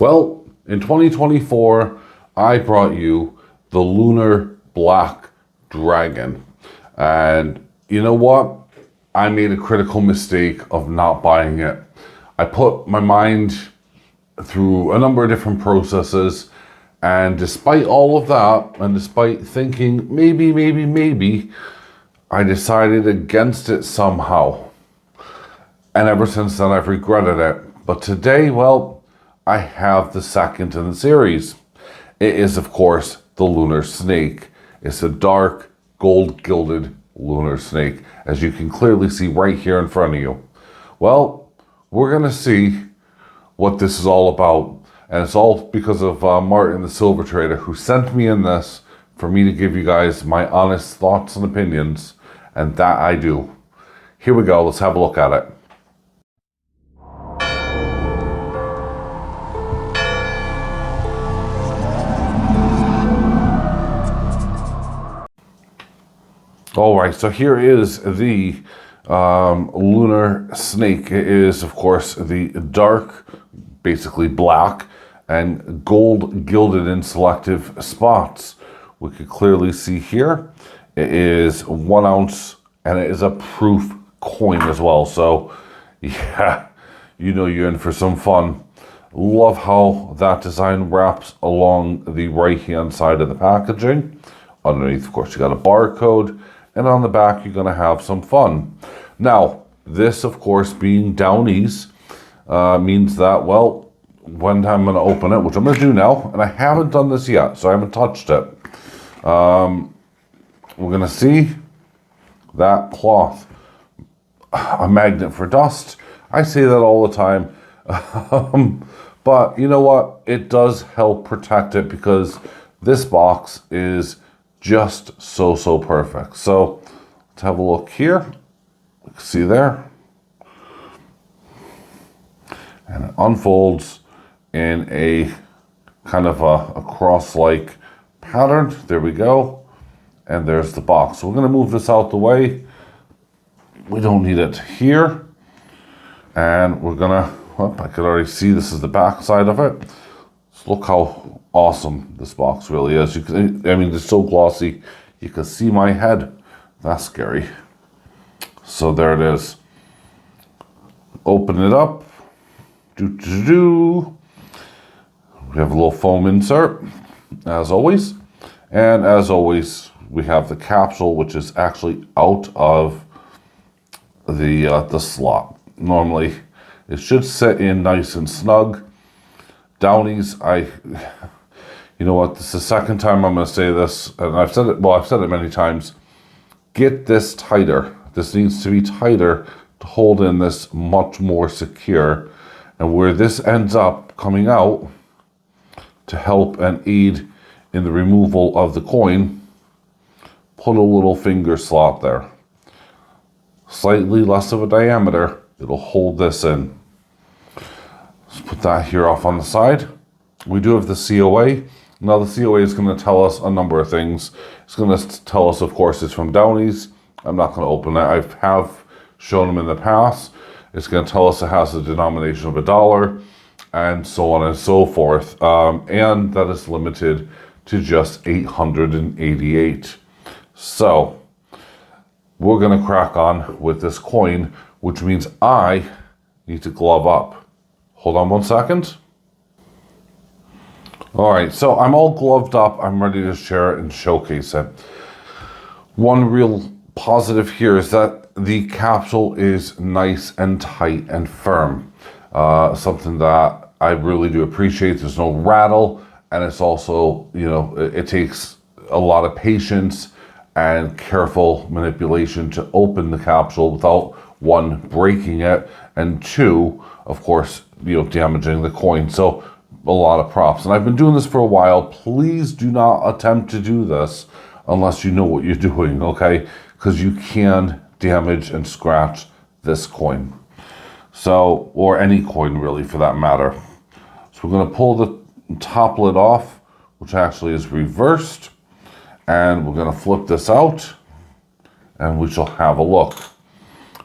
Well, in 2024, I brought you the Lunar Black Dragon. And you know what? I made a critical mistake of not buying it. I put my mind through a number of different processes, and despite all of that, and despite thinking maybe, I decided against it somehow. And ever since then, I've regretted it. But today, well, I have the second in the series. It is, of course, the Lunar Snake. It's a dark, gold-gilded lunar snake, as you can clearly see right here in front of you. Well, we're going to see what this is all about. And it's all because of Martin, the silver trader, who sent me in this for me to give you guys my honest thoughts and opinions. And that I do. Here we go. Let's have a look at it. All right, so here is the lunar snake. It is, of course, the dark, basically black, and gold gilded in selective spots. We could clearly see here, it is 1 ounce, and it is a proof coin as well. So, yeah, you know you're in for some fun. Love how that design wraps along the right-hand side of the packaging. Underneath, of course, you got a barcode. And on the back, you're going to have some fun. Now, this, of course, being Downies, means that, well, when I'm going to open it, which I'm going to do now, and I haven't done this yet, so I haven't touched it. We're going to see that cloth, a magnet for dust. I say that all the time. But you know what? It does help protect it because this box is just so perfect. So let's have a look here. You can see there, and it unfolds in a kind of a cross-like pattern. There we go, and there's the box. So we're going to move this out the way. We don't need it here, and we're gonna, well, I could already see this is the back side of it. So look how awesome this box really is. You can, I mean, it's so glossy. You can see my head. That's scary. So there it is. Open it up. We have a little foam insert, as always. And as always, we have the capsule, which is actually out of the slot. Normally, it should sit in nice and snug. Downies, you know what, this is the second time I'm going to say this, and I've said it many times. Get this tighter. This needs to be tighter to hold in this much more secure. And where this ends up coming out to help and aid in the removal of the coin, put a little finger slot there. Slightly less of a diameter, it'll hold this in. Let's put that here off on the side. We do have the COA. Now the COA is going to tell us a number of things. It's going to tell us, of course, it's from Downies. I'm not going to open it. I have shown them in the past. It's going to tell us it has a denomination of $1 and so on and so forth. And that is limited to just 888. So we're going to crack on with this coin, which means I need to glove up. Hold on 1 second. All right, so I'm all gloved up. I'm ready to share it and showcase it. One real positive here is that the capsule is nice and tight and firm. Something that I really do appreciate. There's no rattle, and it's also, you know, it takes a lot of patience and careful manipulation to open the capsule without, one, breaking it, and two, of course, you know, damaging the coin. So a lot of props. And I've been doing this for a while. Please do not attempt to do this unless you know what you're doing, okay? Because you can damage and scratch this coin. So, or any coin really for that matter. So we're going to pull the top lid off, which actually is reversed. And we're going to flip this out and we shall have a look.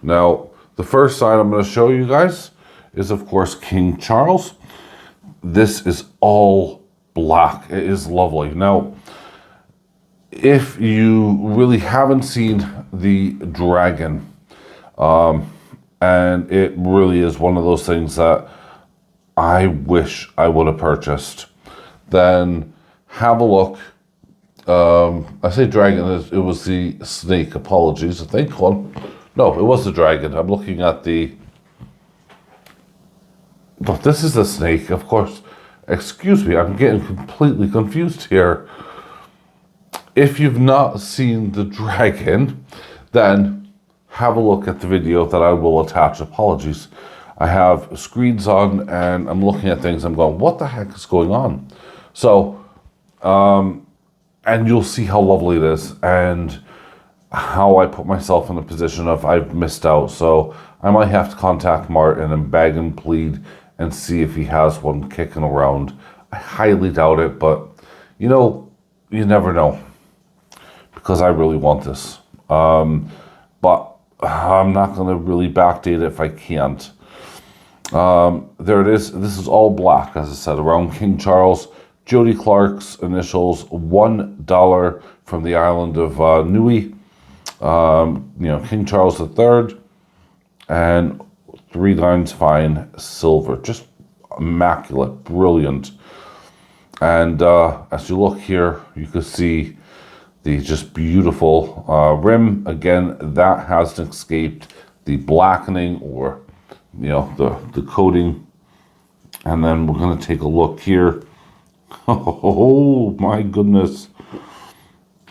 Now, the first side I'm going to show you guys is, of course, King Charles. this is all black. It is lovely. Now, if you really haven't seen the dragon, and it really is one of those things that I wish I would have purchased, then have a look. I say dragon, it was the snake, apologies, I think one. No, it was the dragon. I'm looking at the... But this is the snake, of course. Excuse me, I'm getting completely confused here. If you've not seen the dragon, then have a look at the video that I will attach. Apologies. I have screens on and I'm looking at things. I'm going, what the heck is going on? So, and you'll see how lovely it is and how I put myself in a position of I've missed out. So I might have to contact Martin and beg and plead and see if he has one kicking around. I highly doubt it, but you know, you never know, because I really want this. But I'm not going to really backdate it if I can't. There it is. This is all black, as I said, around King Charles. Jody Clark's initials, $1 from the island of Niue. You know, King Charles III, and 3 lines fine silver, just immaculate, brilliant. And as you look here, you can see the just beautiful rim. Again, that hasn't escaped the blackening or, you know, the coating. And then we're going to take a look here. Oh my goodness,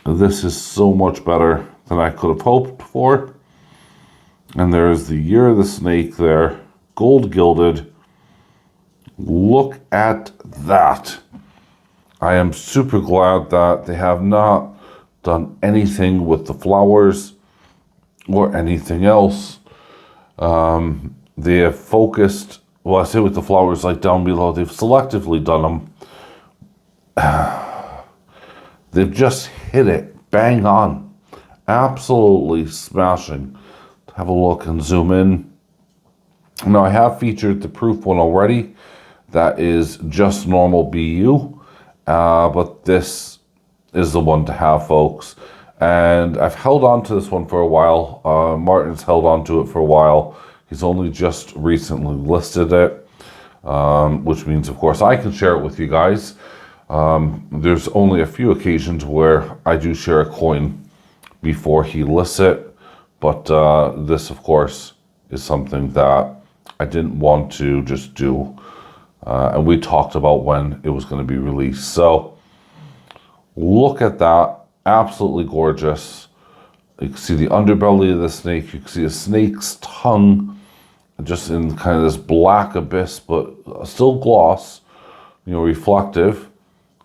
this is so much better than I could have hoped for. And there's the year of the snake there, gold gilded. Look at that. I am super glad that they have not done anything with the flowers or anything else. They have focused, well, I say with the flowers like down below, they've selectively done them. They've just hit it bang on. Absolutely smashing. Have a look and zoom in. Now I have featured the proof one already. That is just normal BU. But this is the one to have, folks. And I've held on to this one for a while. Martin's held on to it for a while. He's only just recently listed it. Which means, of course, I can share it with you guys. There's only a few occasions where I do share a coin before he lists it. But this, of course, is something that I didn't want to just do. And we talked about when it was going to be released. So look at that. Absolutely gorgeous. You can see the underbelly of the snake. You can see a snake's tongue just in kind of this black abyss, but still gloss, you know, reflective.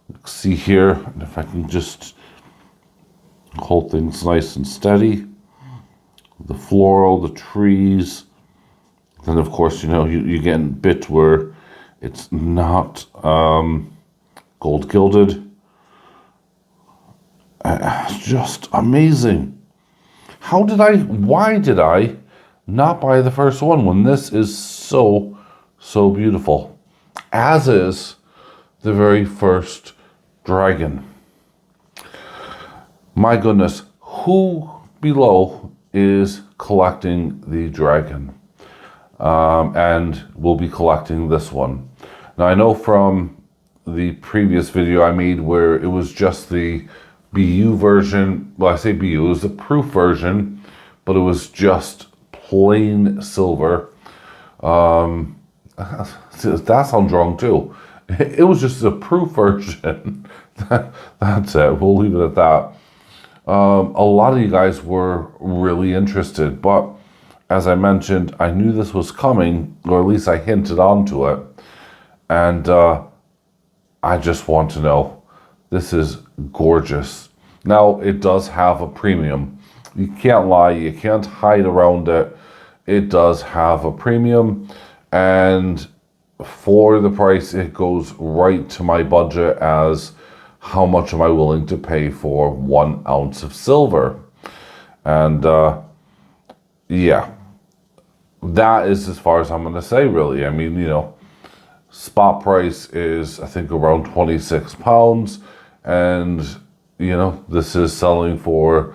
You can see here, and if I can just hold things nice and steady. The floral, the trees. Then, of course, you know, you get a bit where it's not gold gilded. It's just amazing. Why did I not buy the first one when this is so beautiful? As is the very first dragon. My goodness, who below is collecting the dragon? And we'll be collecting this one. Now I know from the previous video I made where it was just the BU version, well, I say BU, it was the proof version, but it was just plain silver. That sounds wrong too. It was just a proof version. That's it. We'll leave it at that. A lot of you guys were really interested, but as I mentioned, I knew this was coming, or at least I hinted onto it. And I just want to know, this is gorgeous. Now, it does have a premium. You can't lie, you can't hide around it. It does have a premium, and for the price, it goes right to my budget as how much am I willing to pay for 1 ounce of silver. And yeah, that is as far as I'm going to say, really. I mean, you know, Spot price is, I think, around £26, and this is selling for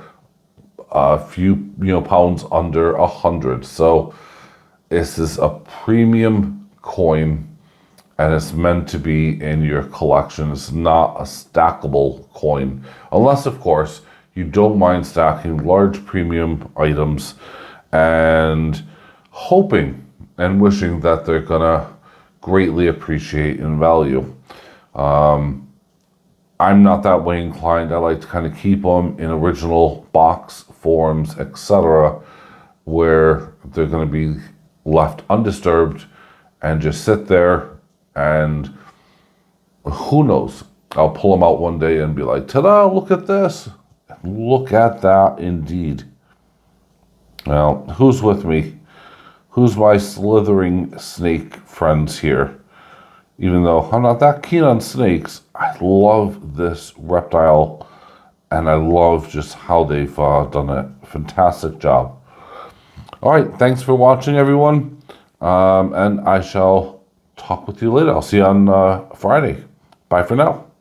a few pounds under 100. So this is a premium coin, and it's meant to be in your collection. It's not a stackable coin, unless of course you don't mind stacking large premium items and hoping and wishing that they're gonna greatly appreciate in value. I'm not that way inclined. I like to kind of keep them in original box forms, etc., where they're going to be left undisturbed and just sit there, and who knows, I'll pull them out one day and be like, ta-da, look at this. Look at that indeed. Well, who's with me? Who's my slithering snake friends here? Even though I'm not that keen on snakes, I love this reptile, and I love just how they've done a fantastic job. All right, thanks for watching, everyone, and I shall talk with you later. I'll see you on Friday. Bye for now.